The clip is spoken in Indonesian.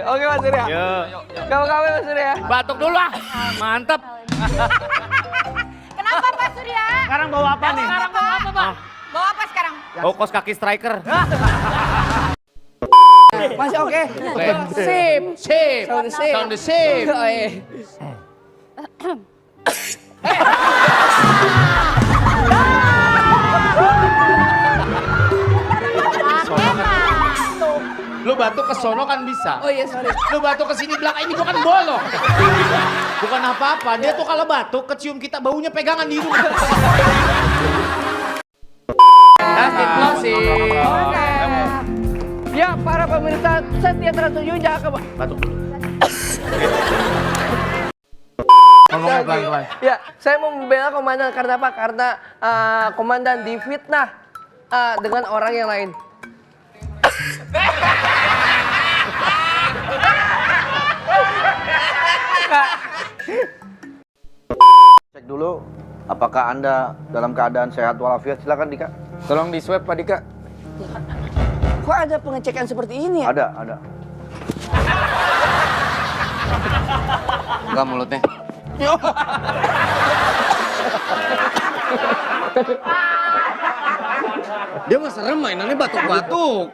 Oke Mas Surya. Kamu Mas Surya. Batuk dulu ah. Mantap. Kenapa Pak Surya? Sekarang bawa apa nih? Sekarang bawa apa Pak? Bawa apa sekarang? Oh, kos kaki striker. Masih oke? Sip, sip. Sound sip. Sound sip. Oh, iya. Lu batuk ke sono kan bisa. Oh iya, sorry. Lu batuk ke sini belakang ini gua kan bolong. Bukan apa-apa, dia tuh kalau batuk kecium kita baunya pegangan di hidung. Kasih closing. Oke. Ya, para pemirsa setia Trans 7 jangan ke... Batuk. Ngomongnya pelan-pelan. Ya, saya mau membela komandan karena apa? Karena komandan difitnah dengan orang yang lain. Cek dulu apakah Anda dalam keadaan sehat walafiat. Silakan Dika. Tolong di swab Pak Dika. Kok ada pengecekan seperti ini ya? Ada. Enggak mulutnya. Dia mah serem mainannya batuk-batuk.